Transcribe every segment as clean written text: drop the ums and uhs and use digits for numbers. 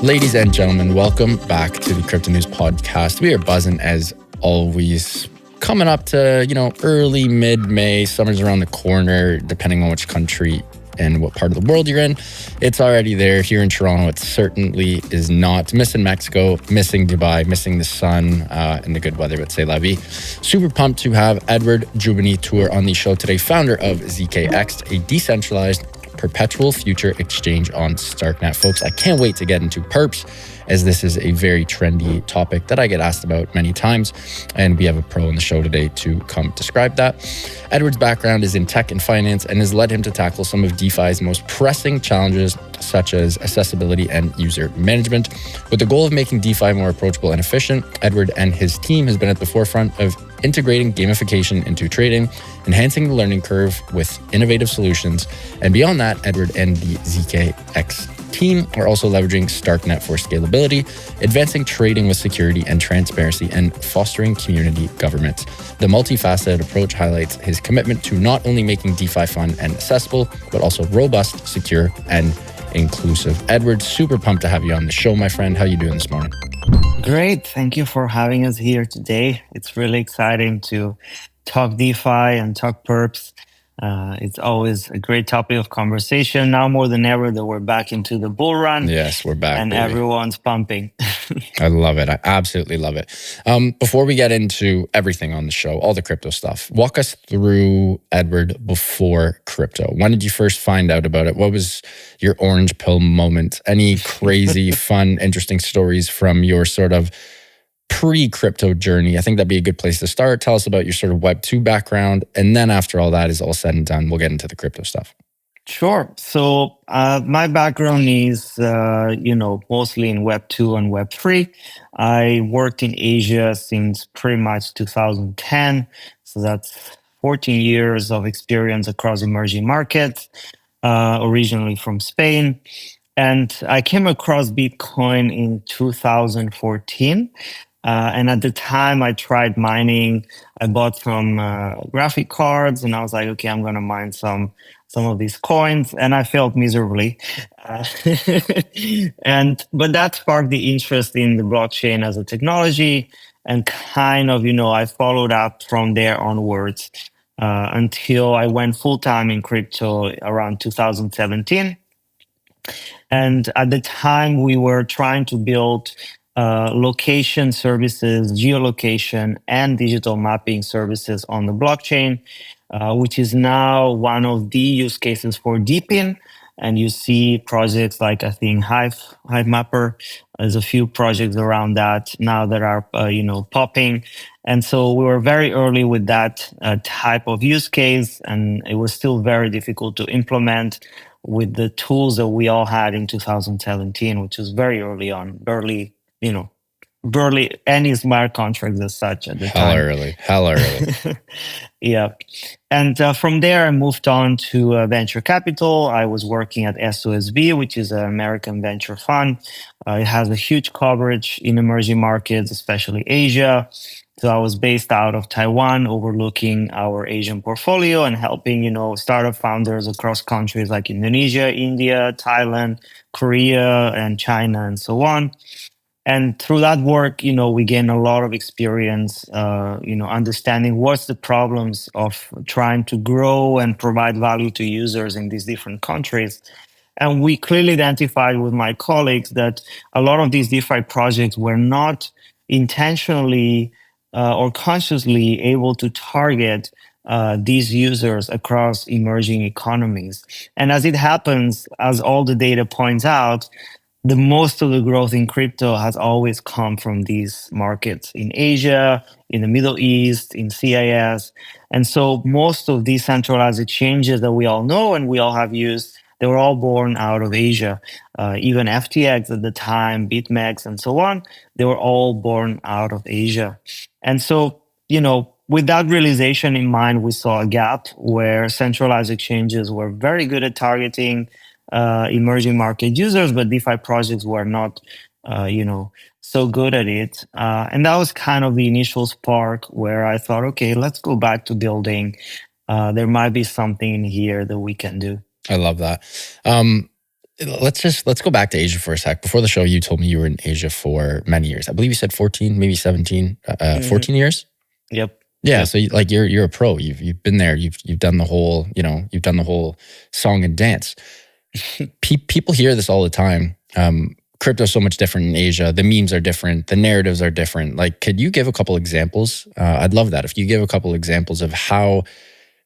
Ladies and gentlemen, welcome back to the Crypto News Podcast. We are buzzing as always. Coming up to, early, mid-May, summer's around the corner, depending on which country and what part of the world you're in. It's already there. Here in Toronto, it certainly is not. Missing Mexico, missing Dubai, missing the sun and the good weather, but say la vie. Super pumped to have Eduard Jubany Tur on the show today, founder of ZKX, a decentralized Perpetual future exchange on Starknet. Folks, I can't wait to get into perps, as this is a very trendy topic that I get asked about many times, and we have a pro on the show today to come describe that. Eduard's background is in tech and finance and has led him to tackle some of DeFi's most pressing challenges, such as accessibility and user management. With the goal of making DeFi more approachable and efficient, Eduard and his team has been at the forefront of integrating gamification into trading, enhancing the learning curve with innovative solutions. And beyond that, Eduard and the ZKX team are also leveraging Starknet for scalability, advancing trading with security and transparency, and fostering community governance. The multifaceted approach highlights his commitment to not only making DeFi fun and accessible, but also robust, secure, and inclusive. Eduard, super pumped to have you on the show, my friend. How are you doing this morning? Great. Thank you for having us here today. It's really exciting to talk DeFi and talk perps. It's always a great topic of conversation. Now more than ever that we're back into the bull run. Yes, we're back. And baby. Everyone's pumping. I love it. I absolutely love it. Before we get into everything on the show, all the crypto stuff, walk us through Eduard before crypto. When did you first find out about it? What was your orange pill moment? Any crazy, fun, interesting stories from your sort of pre-crypto journey? I think that'd be a good place to start. Tell us about your sort of Web2 background. And then after all that is all said and done, we'll get into the crypto stuff. Sure. So my background is, mostly in Web2 and Web3. I worked in Asia since pretty much 2010. So that's 14 years of experience across emerging markets, originally from Spain. And I came across Bitcoin in 2014. And at the time, I tried mining. I bought some graphic cards, and I was like, okay, I'm going to mine some of these coins, and I failed miserably. But that sparked the interest in the blockchain as a technology, and kind of, I followed up from there onwards until I went full time in crypto around 2017. And at the time, we were trying to build location services, geolocation, and digital mapping services on the blockchain, which is now one of the use cases for DeepIn. And you see projects like, I think, Hive Mapper. There's a few projects around that now that are, popping. And so we were very early with that type of use case, and it was still very difficult to implement with the tools that we all had in 2017, which was very early on, barely any smart contracts as such at the time. Hella early. Yeah. And from there, I moved on to venture capital. I was working at SOSV, which is an American venture fund. It has a huge coverage in emerging markets, especially Asia. So I was based out of Taiwan, overlooking our Asian portfolio and helping, startup founders across countries like Indonesia, India, Thailand, Korea, and China, and so on. And through that work, we gain a lot of experience, understanding what's the problems of trying to grow and provide value to users in these different countries. And we clearly identified with my colleagues that a lot of these DeFi projects were not intentionally or consciously able to target these users across emerging economies. And as it happens, as all the data points out, the most of the growth in crypto has always come from these markets in Asia, in the Middle East, in CIS. And so most of these centralized exchanges that we all know and we all have used, they were all born out of Asia. Even FTX at the time, BitMEX, and so on, they were all born out of Asia. And so, with that realization in mind, we saw a gap where centralized exchanges were very good at targeting emerging market users, but DeFi projects were not, so good at it. And that was kind of the initial spark where I thought, okay, let's go back to building. There might be something in here that we can do. I love that. let's go back to Asia for a sec. Before the show, you told me you were in Asia for many years. I believe you said 14, maybe 17, 14 years. Yep. Yeah. Yep. So you're a pro. You've been there. You've done the whole, you've done the whole song and dance. People hear this all the time. Crypto's so much different in Asia. The memes are different. The narratives are different. Like, could you give a couple examples? I'd love that. If you give a couple examples of how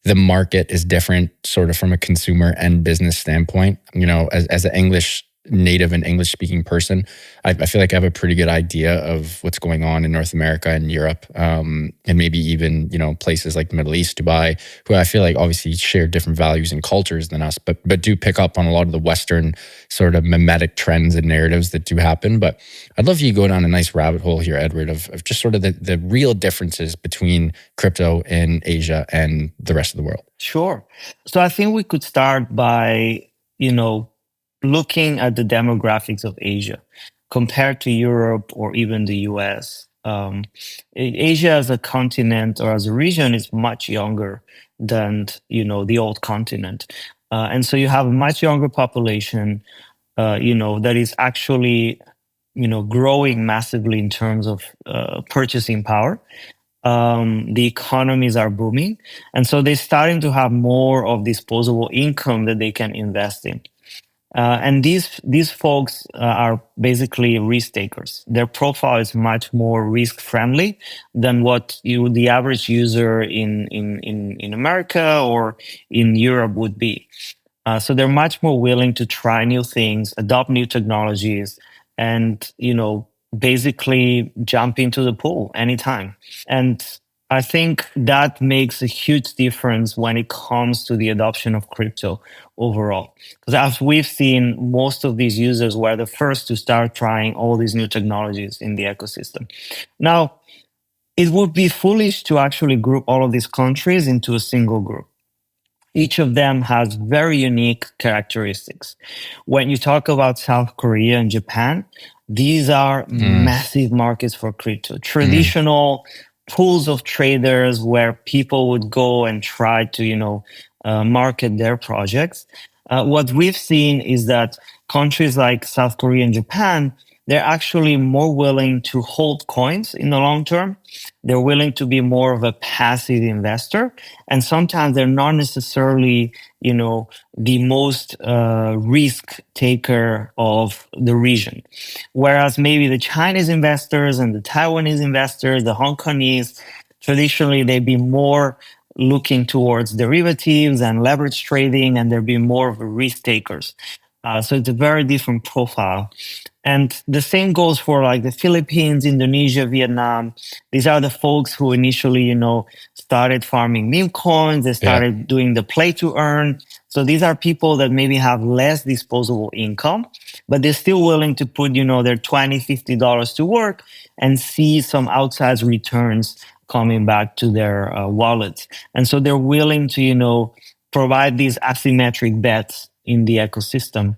the market is different sort of from a consumer and business standpoint. As an English native and English speaking person, I feel like I have a pretty good idea of what's going on in North America and Europe, and maybe even, places like the Middle East, Dubai, who I feel like obviously share different values and cultures than us, but do pick up on a lot of the Western sort of mimetic trends and narratives that do happen. But I'd love you to go down a nice rabbit hole here, Edward, of just sort of the real differences between crypto in Asia and the rest of the world. Sure. So I think we could start by, looking at the demographics of Asia compared to Europe or even the US. Asia as a continent or as a region is much younger than the old continent, and so you have a much younger population, that is actually growing massively in terms of purchasing power. The economies are booming, and so they're starting to have more of disposable income that they can invest in. And these folks are basically risk takers. Their profile is much more risk friendly than what the average user in America or in Europe would be. So they're much more willing to try new things, adopt new technologies, and basically jump into the pool anytime. And I think that makes a huge difference when it comes to the adoption of crypto overall. Because as we've seen, most of these users were the first to start trying all these new technologies in the ecosystem. Now, it would be foolish to actually group all of these countries into a single group. Each of them has very unique characteristics. When you talk about South Korea and Japan, these are massive markets for crypto, traditional pools of traders where people would go and try to, market their projects. What we've seen is that countries like South Korea and Japan, they're actually more willing to hold coins in the long term. They're willing to be more of a passive investor. And sometimes they're not necessarily, the most risk taker of the region. Whereas maybe the Chinese investors and the Taiwanese investors, the Hong Kongese, traditionally they'd be more looking towards derivatives and leverage trading, and they'd be more of a risk takers. So it's a very different profile. And the same goes for like the Philippines, Indonesia, Vietnam. These are the folks who initially, started farming meme coins. They started doing the play to earn. So these are people that maybe have less disposable income, but they're still willing to put, their $20, $50 to work and see some outsized returns coming back to their wallets. And so they're willing to, provide these asymmetric bets in the ecosystem.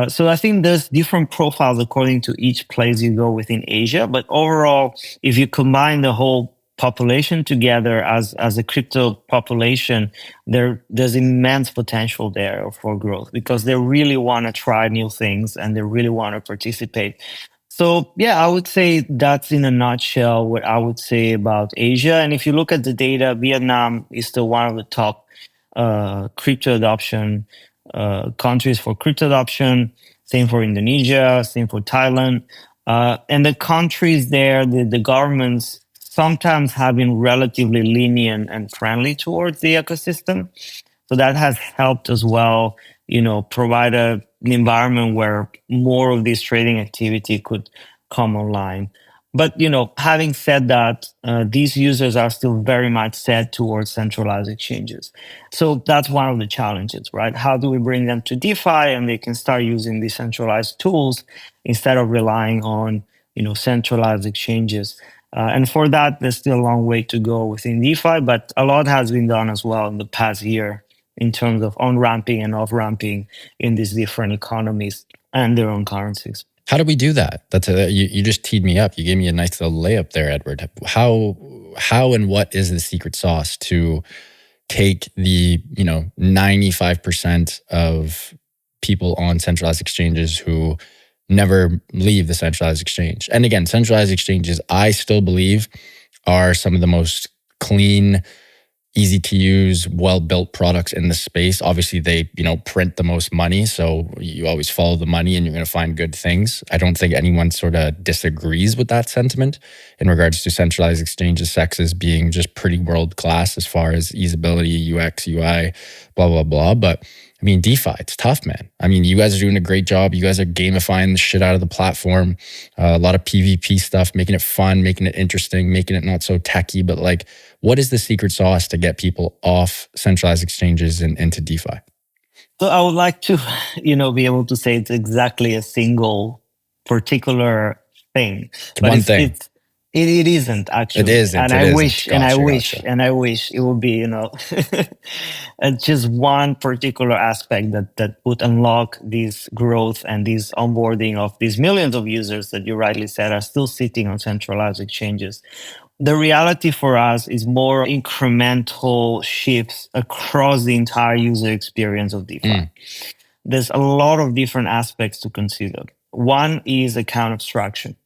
So I think there's different profiles according to each place you go within Asia. But overall, if you combine the whole population together as a crypto population, there's immense potential there for growth because they really want to try new things and they really want to participate. So yeah, I would say that's in a nutshell what I would say about Asia. And if you look at the data, Vietnam is still one of the top crypto adoption countries for crypto adoption. Same for Indonesia, same for Thailand. And the countries there, the governments sometimes have been relatively lenient and friendly towards the ecosystem. So that has helped as well, provide an environment where more of this trading activity could come online. But, having said that, these users are still very much set towards centralized exchanges. So that's one of the challenges, right? How do we bring them to DeFi and they can start using decentralized tools instead of relying on, centralized exchanges? And for that, there's still a long way to go within DeFi, but a lot has been done as well in the past year in terms of on-ramping and off-ramping in these different economies and their own currencies. How do we do that? You just teed me up. You gave me a nice little layup there, Edward. How and what is the secret sauce to take the 95% of people on centralized exchanges who never leave the centralized exchange. And again, centralized exchanges, I still believe, are some of the most clean, easy to use, well-built products in the space. Obviously, they, print the most money. So you always follow the money and you're going to find good things. I don't think anyone sort of disagrees with that sentiment in regards to centralized exchanges, sexes being just pretty world-class as far as usability, UX, UI, blah, blah, blah. But I mean, DeFi, it's tough, man. I mean, you guys are doing a great job. You guys are gamifying the shit out of the platform. A lot of PvP stuff, making it fun, making it interesting, making it not so techy. But like, what is the secret sauce to get people off centralized exchanges and into DeFi? So I would like to, be able to say it's exactly a single particular thing. But One thing. It isn't actually. It isn't. And I wish it would be, just one particular aspect that would unlock this growth and this onboarding of these millions of users that you rightly said are still sitting on centralized exchanges. The reality for us is more incremental shifts across the entire user experience of DeFi. There's a lot of different aspects to consider. One is account abstraction.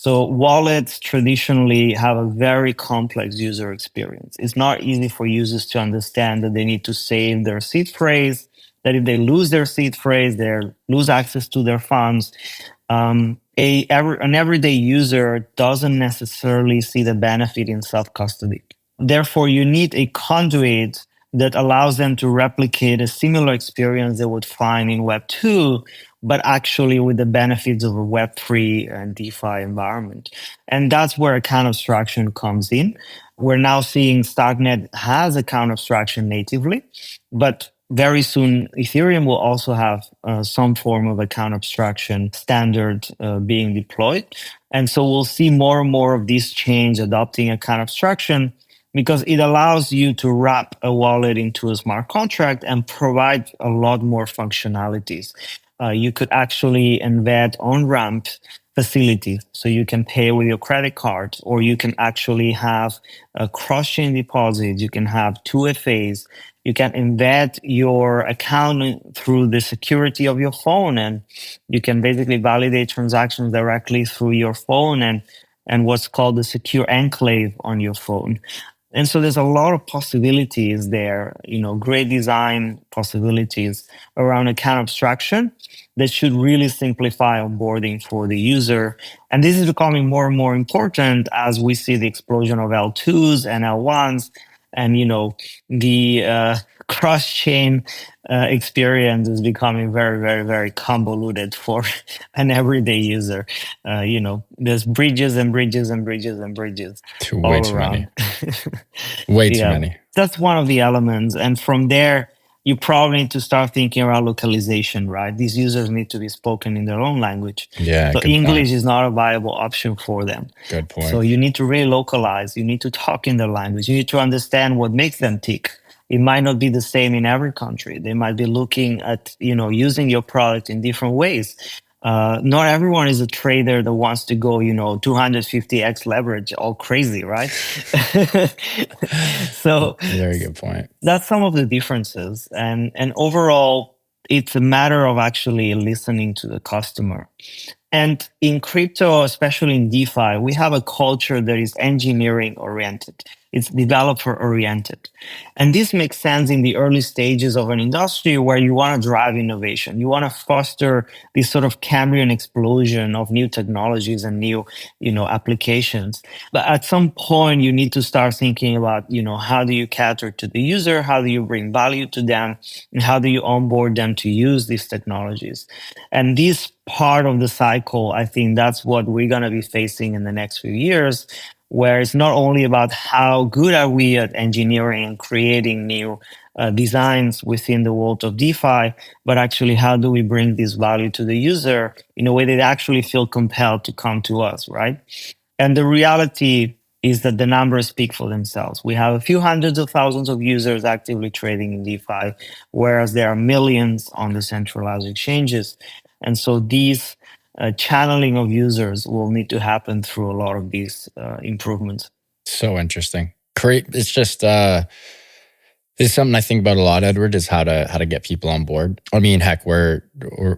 So wallets traditionally have a very complex user experience. It's not easy for users to understand that they need to save their seed phrase, that if they lose their seed phrase, they lose access to their funds. An everyday user doesn't necessarily see the benefit in self-custody. Therefore, you need a conduit that allows them to replicate a similar experience they would find in Web 2, but actually with the benefits of a Web3 and DeFi environment. And that's where account abstraction comes in. We're now seeing Starknet has account abstraction natively, but very soon, Ethereum will also have some form of account abstraction standard being deployed. And so we'll see more and more of these chains adopting account abstraction because it allows you to wrap a wallet into a smart contract and provide a lot more functionalities. You could actually embed on-ramp facilities, so you can pay with your credit card, or you can actually have a cross-chain deposit. You can have 2FAs. You can embed your account through the security of your phone, and you can basically validate transactions directly through your phone and what's called the secure enclave on your phone. And so there's a lot of possibilities there, great design possibilities around account abstraction that should really simplify onboarding for the user. And this is becoming more and more important as we see the explosion of L2s and L1s and, the cross-chain experience is becoming very, very, very convoluted for an everyday user. There's bridges and bridges and bridges and bridges Way too many. Way too many. That's one of the elements. And from there, you probably need to start thinking around localization, right? These users need to be spoken in their own language. Yeah. So English is not a viable option for them. Good point. So you need to really localize. You need to talk in their language. You need to understand what makes them tick. It might not be the same in every country. They might be looking at, using your product in different ways. Not everyone is a trader that wants to go, 250x leverage, all crazy, right? So very good point. That's some of the differences. And overall, it's a matter of actually listening to the customer. And in crypto, especially in DeFi, we have a culture that is engineering oriented. It's developer oriented. And this makes sense in the early stages of an industry where you want to drive innovation. You want to foster this sort of Cambrian explosion of new technologies and new, applications. But at some point, you need to start thinking about, how do you cater to the user? How do you bring value to them? And how do you onboard them to use these technologies? And this part of the cycle, I think that's what we're going to be facing in the next few years, where it's not only about how good are we at engineering and creating new designs within the world of DeFi, but actually how do we bring this value to the user in a way that they actually feel compelled to come to us, right? And the reality is that the numbers speak for themselves. We have a few hundreds of thousands of users actively trading in DeFi, whereas there are millions on the centralized exchanges. And so these channeling of users will need to happen through a lot of these improvements. So interesting. Great. It's just It's something I think about a lot, Edward, is how to get people on board. I mean, heck, we're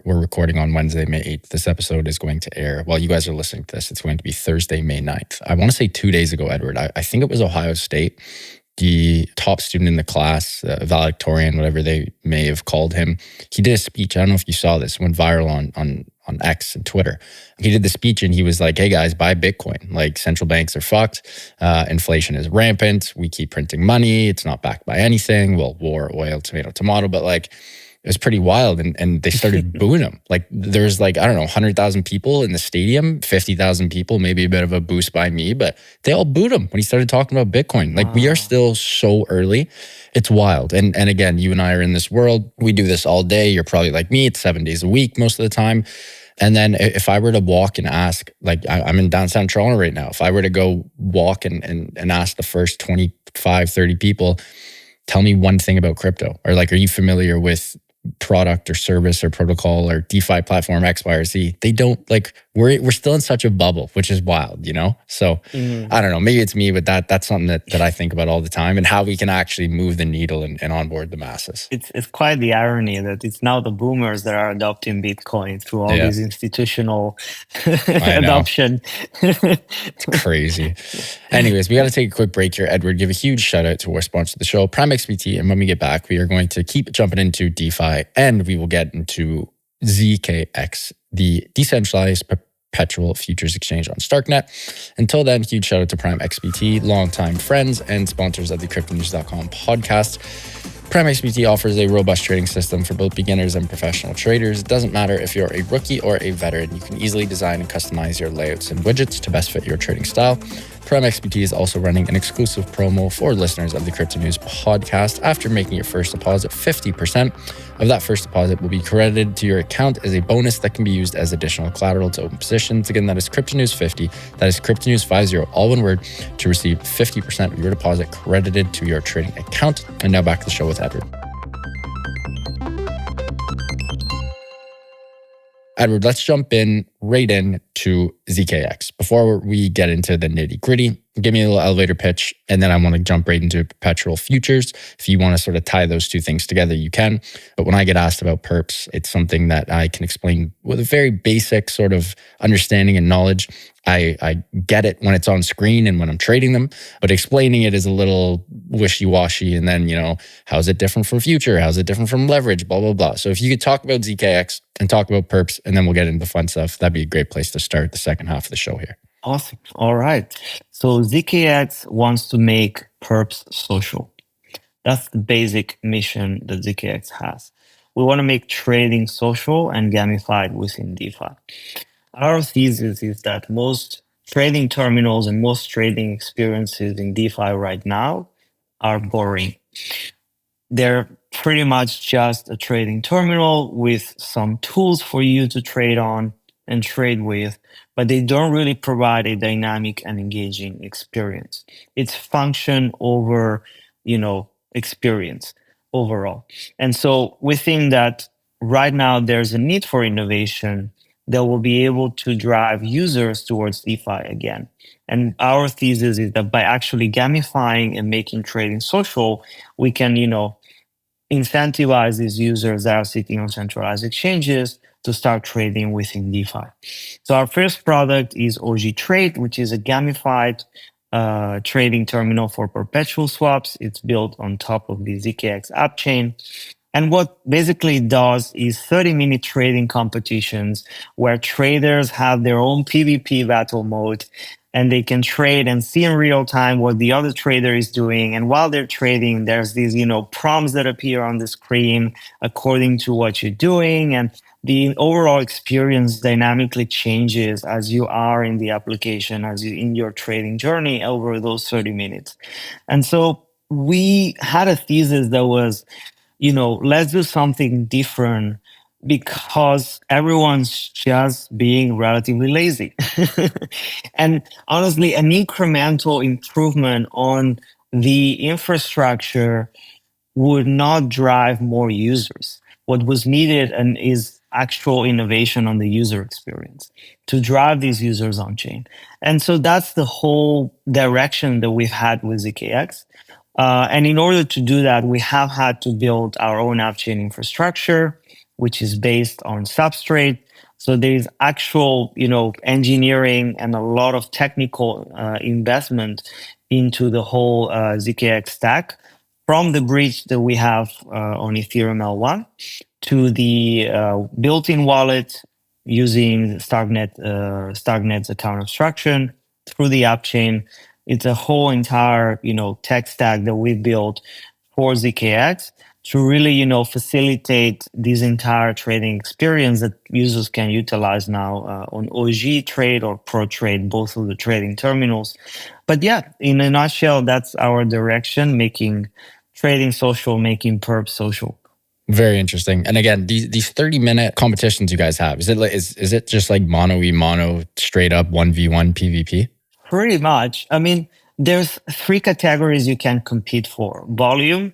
recording on Wednesday, May 8th. This episode is going to air while you guys are listening to this. It's going to be Thursday, May 9th. I want to say 2 days ago, Edward, I think it was Ohio State, the top student in the class, valedictorian, whatever they may have called him. He did a speech. I don't know if you saw this. It went viral on X and Twitter. He did the speech and he was like, hey guys, buy Bitcoin. Like, central banks are fucked. Inflation is rampant. We keep printing money. It's not backed by anything. Well, war, oil, tomato. But like, it was pretty wild. And they started booing him. Like, there's like, I don't know, 100,000 people in the stadium, 50,000 people, maybe a bit of a boost by me, but they all booed him when he started talking about Bitcoin. Like, we are still so early. It's wild. And again, you and I are in this world. We do this all day. You're probably like me. It's 7 days a week most of the time. And then if I were to walk and ask, like, I'm in downtown Toronto right now. If I were to go walk and ask the first 25, 30 people, tell me one thing about crypto, or like, are you familiar with product or service or protocol or DeFi platform X, Y, or Z? They don't, like, we're still in such a bubble, which is wild, you know? So I don't know, maybe it's me, but that's something that I think about all the time, and how we can actually move the needle and onboard the masses. It's quite the irony that it's now the boomers that are adopting Bitcoin through all these institutional adoption. It's crazy. Anyways, we got to take a quick break here, Edward. Give a huge shout out to our sponsor of the show, Prime XBT. And when we get back, we are going to keep jumping into DeFi, and we will get into ZKX, the decentralized Perpetual futures exchange on Starknet. Until then, huge shout out to Prime XBT, longtime friends and sponsors of the CryptoNews.com podcast. Prime XBT offers a robust trading system for both beginners and professional traders. It doesn't matter if you're a rookie or a veteran, you can easily design and customize your layouts and widgets to best fit your trading style. Prime XBT is also running an exclusive promo for listeners of the Crypto News podcast. After making your first deposit, 50% of that first deposit will be credited to your account as a bonus that can be used as additional collateral to open positions. Again, that is Crypto News 50. That is Crypto News 50, all one word, to receive 50% of your deposit credited to your trading account. And now back to the show with Edward. Edward, let's jump right in to ZKX. Before we get into the nitty gritty, give me a little elevator pitch, and then I want to jump right into Perpetual futures. If you want to sort of tie those two things together, you can. But when I get asked about perps, it's something that I can explain with a very basic sort of understanding and knowledge. I get it when it's on screen and when I'm trading them, but explaining it is a little wishy-washy. And then, you know, how's it different from future? How's it different from leverage? Blah, blah, blah. So if you could talk about ZKX and talk about perps, and then we'll get into the fun stuff, that'd be a great place to start the second half of the show here. Awesome. All right. So ZKX wants to make perps social. That's the basic mission that ZKX has. We want to make trading social and gamified within DeFi. Our thesis is that most trading terminals and most trading experiences in DeFi right now are boring. They're pretty much just a trading terminal with some tools for you to trade on and trade with, but they don't really provide a dynamic and engaging experience. It's function over, experience overall. And so we think that right now there's a need for innovation that will be able to drive users towards DeFi again. And our thesis is that by actually gamifying and making trading social, we can, incentivize these users that are sitting on centralized exchanges to start trading within DeFi. So our first product is OG Trade, which is a gamified trading terminal for perpetual swaps. It's built on top of the ZKX app chain. And what basically it does is 30-minute trading competitions where traders have their own PvP battle mode, and they can trade and see in real time what the other trader is doing. And while they're trading, there's these, prompts that appear on the screen according to what you're doing. And the overall experience dynamically changes as you are in the application, as you in your trading journey over those 30 minutes. And so we had a thesis that was, let's do something different because everyone's just being relatively lazy. And honestly, an incremental improvement on the infrastructure would not drive more users. What was needed and is actual innovation on the user experience to drive these users on chain. And so that's the whole direction that we've had with ZKX. And in order to do that, we have had to build our own app chain infrastructure, which is based on Substrate. So there is actual, engineering and a lot of technical investment into the whole ZKX stack, from the bridge that we have on Ethereum L1 to the built-in wallet using Starknet's account abstraction through the app chain. It's a whole entire, tech stack that we built for ZKX to really, facilitate this entire trading experience that users can utilize now on OG Trade or Pro Trade, both of the trading terminals. But yeah, in a nutshell, that's our direction: making trading social, making perp social. Very interesting. And again, these 30-minute competitions you guys have, is it just like mono v mono, straight up 1v1 PvP? Pretty much. I mean, there's 3 categories you can compete for: volume.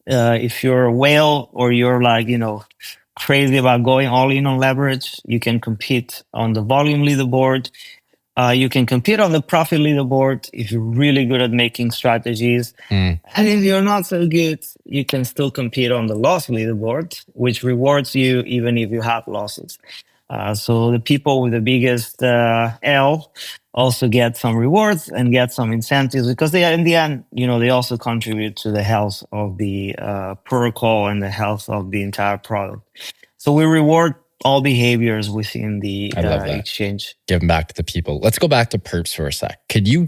If you're a whale or you're like, crazy about going all in on leverage, you can compete on the volume leaderboard. You can compete on the profit leaderboard if you're really good at making strategies. And if you're not so good, you can still compete on the loss leaderboard, which rewards you even if you have losses. So the people with the biggest L also get some rewards and get some incentives, because they, in the end, they also contribute to the health of the protocol and the health of the entire product. So we reward all behaviors within the exchange. Giving back to the people. Let's go back to perps for a sec. You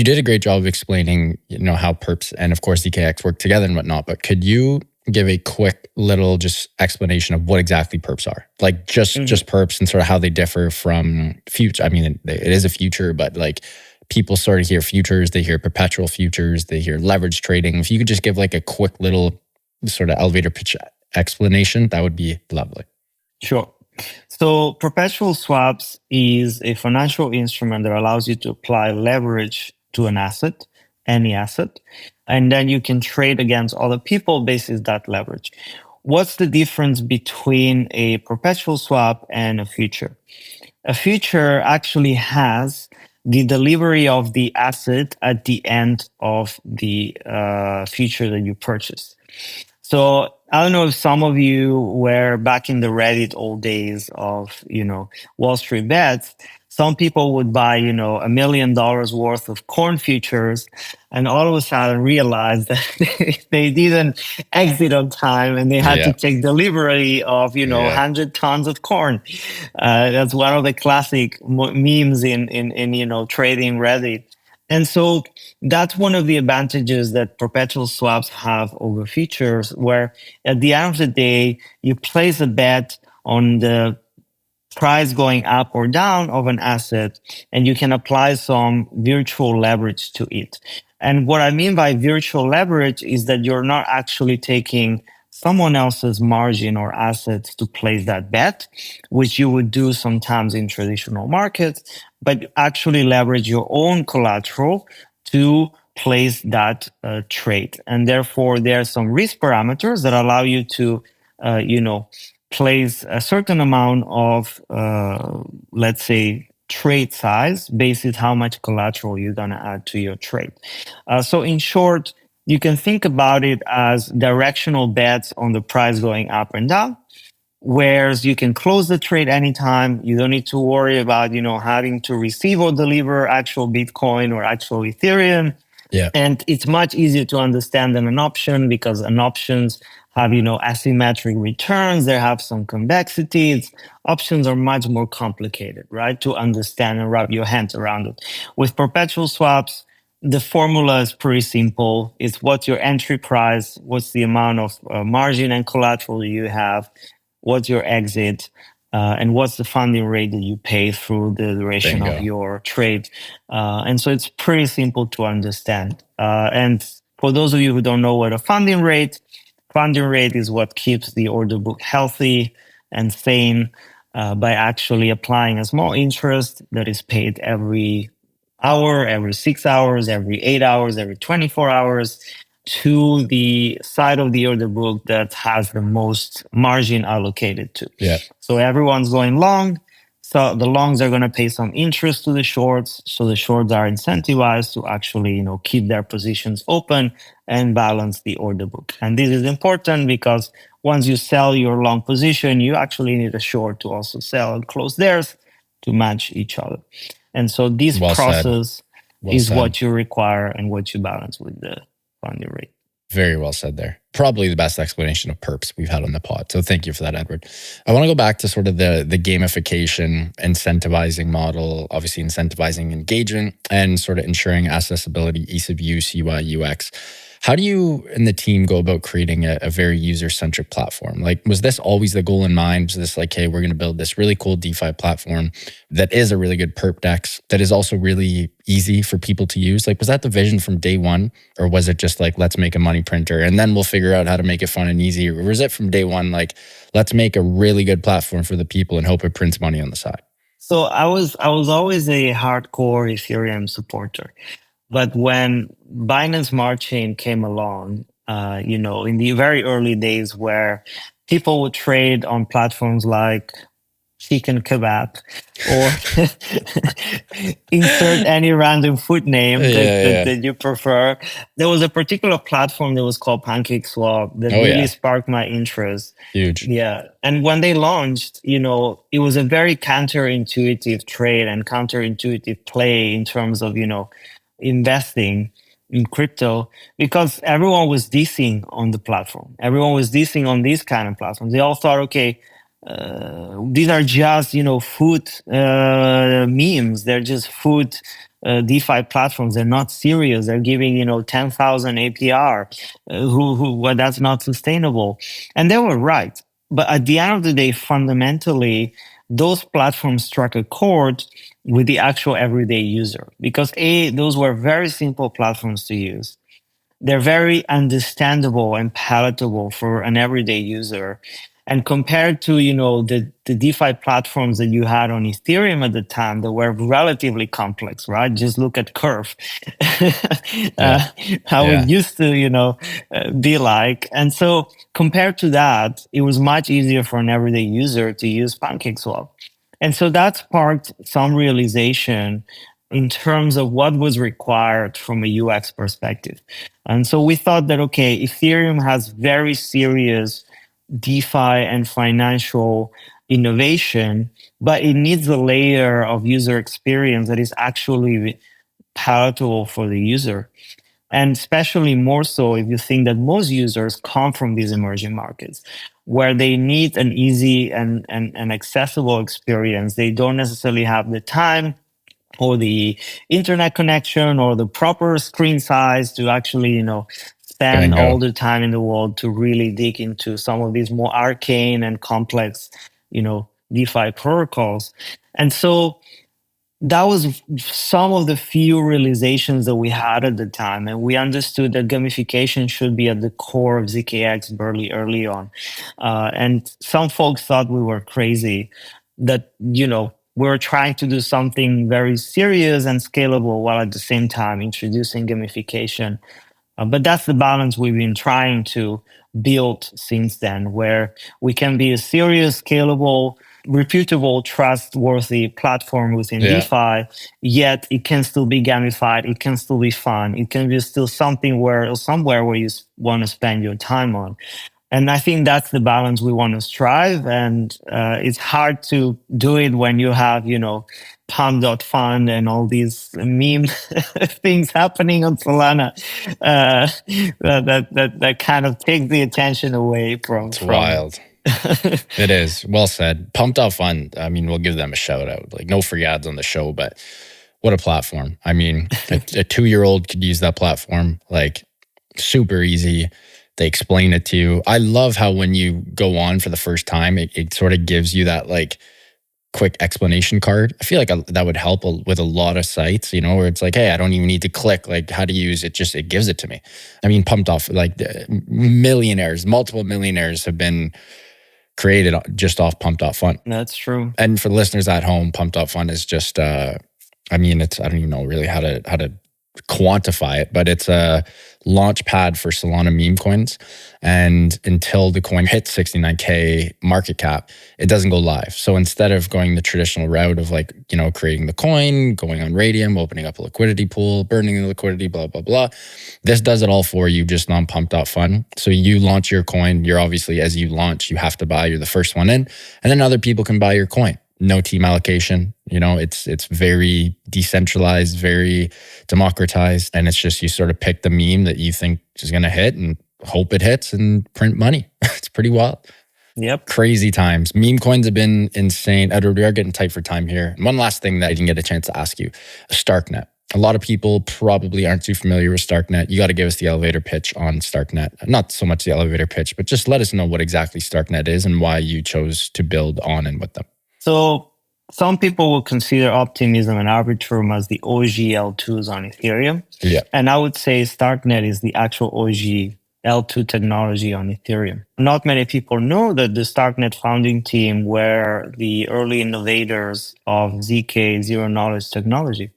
did a great job of explaining, how perps and of course ZKX work together and whatnot, but could you give a quick little just explanation of what exactly perps are? Like just perps and sort of how they differ from future. I mean, it is a future, but like people sort of hear futures, they hear perpetual futures, they hear leverage trading. If you could just give like a quick little sort of elevator pitch explanation, that would be lovely. Sure. So perpetual swaps is a financial instrument that allows you to apply leverage to an asset, any asset, and then you can trade against other people based on that leverage. What's the difference between a perpetual swap and a future? A future actually has the delivery of the asset at the end of the future that you purchased. So I don't know if some of you were back in the Reddit old days of, Wall Street bets. Some people would buy, $1 million worth of corn futures and all of a sudden realize that they didn't exit on time and they had to take delivery of, 100 tons of corn. That's one of the classic memes in trading Reddit. And so that's one of the advantages that perpetual swaps have over futures, where at the end of the day, you place a bet on the price going up or down of an asset, and you can apply some virtual leverage to it. And what I mean by virtual leverage is that you're not actually taking someone else's margin or assets to place that bet, which you would do sometimes in traditional markets, but actually leverage your own collateral to place that trade. And therefore, there are some risk parameters that allow you to, place a certain amount of, let's say, trade size based on how much collateral you're going to add to your trade. So in short, you can think about it as directional bets on the price going up and down, whereas you can close the trade anytime. You don't need to worry about, having to receive or deliver actual Bitcoin or actual Ethereum. Yeah. And it's much easier to understand than an option, because an options have, asymmetric returns. They have some convexities. Options are much more complicated, right, to understand and wrap your hands around it. With perpetual swaps, the formula is pretty simple. It's what's your entry price, what's the amount of margin and collateral you have, what's your exit, and what's the funding rate that you pay through the duration of your trade. And so it's pretty simple to understand. And for those of you who don't know what a funding rate is what keeps the order book healthy and sane by actually applying a small interest that is paid every hour, every 6 hours, every 8 hours, every 24 hours to the side of the order book that has the most margin allocated to. Yeah. So everyone's going long, So the longs are going to pay some interest to the shorts. So the shorts are incentivized to actually, keep their positions open and balance the order book. And this is important because once you sell your long position, you actually need a short to also sell and close theirs to match each other. And so this process is what you require and what you balance with the funding rate. Very well said there. Probably the best explanation of perps we've had on the pod. So thank you for that, Edward. I want to go back to sort of the gamification, incentivizing model, obviously incentivizing engagement and sort of ensuring accessibility, ease of use, UI, UX. How do you and the team go about creating a very user-centric platform? Like, was this always the goal in mind? Was this like, hey, we're going to build this really cool DeFi platform that is a really good perp dex, that is also really easy for people to use? Like, was that the vision from day one? Or was it just like, let's make a money printer and then we'll figure out how to make it fun and easy? Or was it from day one, like, let's make a really good platform for the people and hope it prints money on the side? So I was always a hardcore Ethereum supporter. But when Binance Smart Chain came along, in the very early days where people would trade on platforms like Chicken Kebab or insert any random food name that you prefer, there was a particular platform that was called PancakeSwap that really sparked my interest. Huge. Yeah. And when they launched, it was a very counterintuitive trade and counterintuitive play in terms of, investing in crypto, because everyone was dissing on the platform. Everyone was dissing on these kind of platforms. They all thought, okay, these are just, food memes. They're just food DeFi platforms. They're not serious. They're giving, 10,000 APR. Well, that's not sustainable. And they were right. But at the end of the day, fundamentally, those platforms struck a chord with the actual everyday user, because those were very simple platforms to use. They're very understandable and palatable for an everyday user. And compared to, the DeFi platforms that you had on Ethereum at the time that were relatively complex, right? Just look at Curve, how it used to, be like. And so compared to that, it was much easier for an everyday user to use PancakeSwap. And so that sparked some realization in terms of what was required from a UX perspective. And so we thought that, okay, Ethereum has very serious DeFi and financial innovation, but it needs a layer of user experience that is actually palatable for the user. And especially more so if you think that most users come from these emerging markets where they need an easy and accessible experience. They don't necessarily have the time or the internet connection or the proper screen size to actually, spend all the time in the world to really dig into some of these more arcane and complex, DeFi protocols. And so that was some of the few realizations that we had at the time. And we understood that gamification should be at the core of ZKX early on. And some folks thought we were crazy, that, we were trying to do something very serious and scalable while at the same time introducing gamification. But that's the balance we've been trying to build since then, where we can be a serious, scalable, reputable, trustworthy platform within DeFi, yet it can still be gamified, it can still be fun, it can be still somewhere where you want to spend your time on. And I think that's the balance we want to strive. And it's hard to do it when you have, Pump.fund and all these meme things happening on Solana that kind of take the attention away from. It's wild. It is. Well said. Pump.fund. I mean, we'll give them a shout out. Like, no free ads on the show, but what a platform. I mean, a 2-year-old could use that platform, like, super easy. They explain it to you. I love how when you go on for the first time, it sort of gives you that like quick explanation card. I feel like that would help with a lot of sites, where it's like, hey, I don't even need to click like how to use it. Just, it gives it to me. I mean, pumped off like multiple millionaires have been created just off Pump.fund. That's true. And for listeners at home, Pump.fund is just, I don't even know really how to quantify it, but it's a launch pad for Solana meme coins. And until the coin hits 69K market cap, it doesn't go live. So instead of going the traditional route of like, creating the coin, going on Radium, opening up a liquidity pool, burning the liquidity, blah, blah, blah, this does it all for you just on pump.fun. So you launch your coin. You're obviously, as you launch, you have to buy. You're the first one in. And then other people can buy your coin. No team allocation. It's very decentralized, very democratized. And it's just you sort of pick the meme that you think is going to hit and hope it hits and print money. It's pretty wild. Yep. Crazy times. Meme coins have been insane. Edward, we are getting tight for time here. One last thing that I didn't get a chance to ask you. Starknet. A lot of people probably aren't too familiar with Starknet. You got to give us the elevator pitch on Starknet. Not so much the elevator pitch, but just let us know what exactly Starknet is and why you chose to build on and with them. So some people will consider Optimism and Arbitrum as the OG L2s on Ethereum. Yeah. And I would say Starknet is the actual OG L2 technology on Ethereum. Not many people know that the Starknet founding team were the early innovators of ZK zero knowledge technology.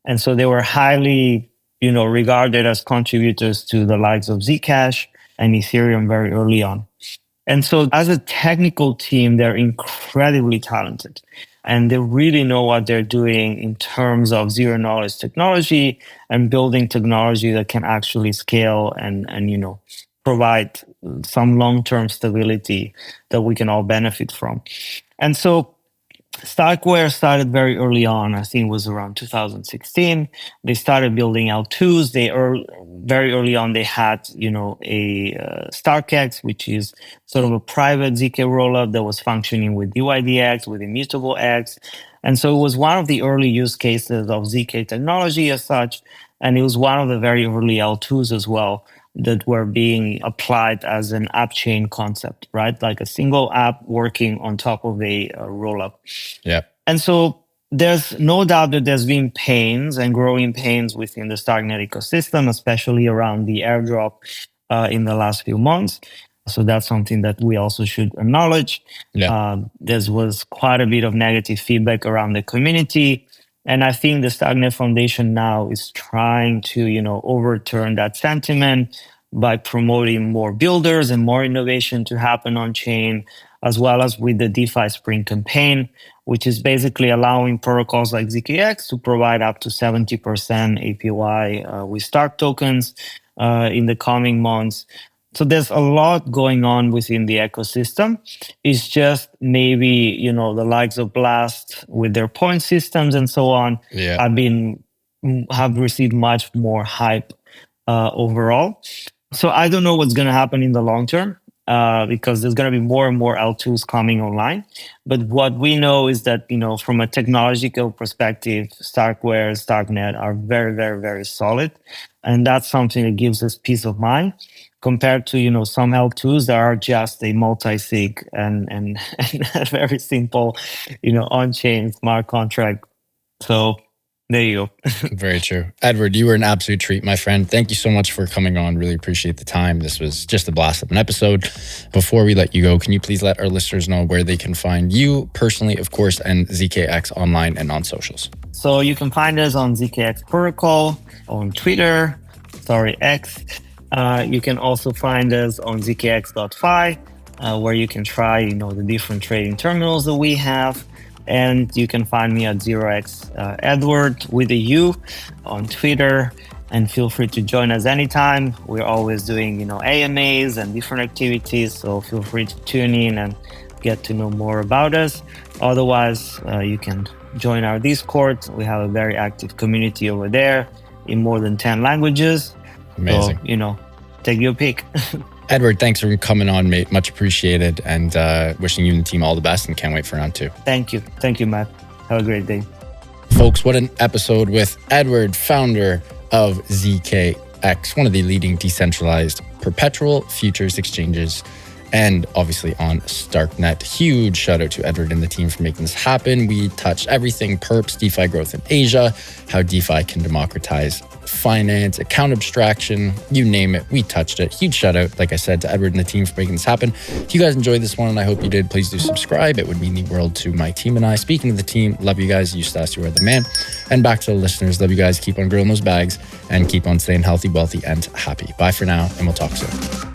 And so they were highly, regarded as contributors to the likes of Zcash and Ethereum very early on. And so as a technical team, they're incredibly talented and they really know what they're doing in terms of zero knowledge technology and building technology that can actually scale and provide some long-term stability that we can all benefit from. And so Starkware started very early on. I think it was around 2016. They started building L2s. Very early on, they had, a StarkX, which is sort of a private ZK rollup that was functioning with UIDX, with Immutable X. And so it was one of the early use cases of ZK technology as such. And it was one of the very early L2s as well that were being applied as an app chain concept, right? Like a single app working on top of a rollup. Yeah. And so there's no doubt that there's been pains and growing pains within the Starknet ecosystem, especially around the airdrop in the last few months. So that's something that we also should acknowledge. Yeah. There was quite a bit of negative feedback around the community. And I think the Starknet Foundation now is trying to, overturn that sentiment by promoting more builders and more innovation to happen on chain, as well as with the DeFi Spring campaign, which is basically allowing protocols like ZKX to provide up to 70% APY with Stark tokens in the coming months. So there's a lot going on within the ecosystem. It's just maybe, the likes of Blast with their point systems and so on have received much more hype overall. So I don't know what's going to happen in the long term because there's going to be more and more L2s coming online. But what we know is that, from a technological perspective, Starkware, Starknet are very, very, very solid. And that's something that gives us peace of mind compared to, some L2s that are just a multi-sig and a very simple, on-chain smart contract. So there you go. Very true. Edward, you were an absolute treat, my friend. Thank you so much for coming on. Really appreciate the time. This was just a blast of an episode. Before we let you go, can you please let our listeners know where they can find you personally, of course, and ZKX online and on socials? So you can find us on ZKX Protocol, on Twitter, X. You can also find us on zkx.fi, where you can try, the different trading terminals that we have. And you can find me at 0x Edward with a U on Twitter. And feel free to join us anytime. We're always doing, AMAs and different activities. So feel free to tune in and get to know more about us. Otherwise, you can join our Discord. We have a very active community over there in more than 10 languages. Amazing. So, take your pick. Edward, thanks for coming on, mate. Much appreciated. And wishing you and the team all the best and can't wait for round 2. Thank you. Thank you, Matt. Have a great day. Folks, what an episode with Edward, founder of ZKX, one of the leading decentralized perpetual futures exchanges and obviously on Starknet. Huge shout out to Eduard and the team for making this happen. We touched everything: perps, DeFi growth in Asia, how DeFi can democratize finance, account abstraction, you name it, we touched it. Huge shout out, like I said, to Eduard and the team for making this happen. If you guys enjoyed this one, and I hope you did, please do subscribe. It would mean the world to my team and I. Speaking of the team, love you guys. Eustace, you are the man. And back to the listeners, love you guys. Keep on grilling those bags and keep on staying healthy, wealthy, and happy. Bye for now, and we'll talk soon.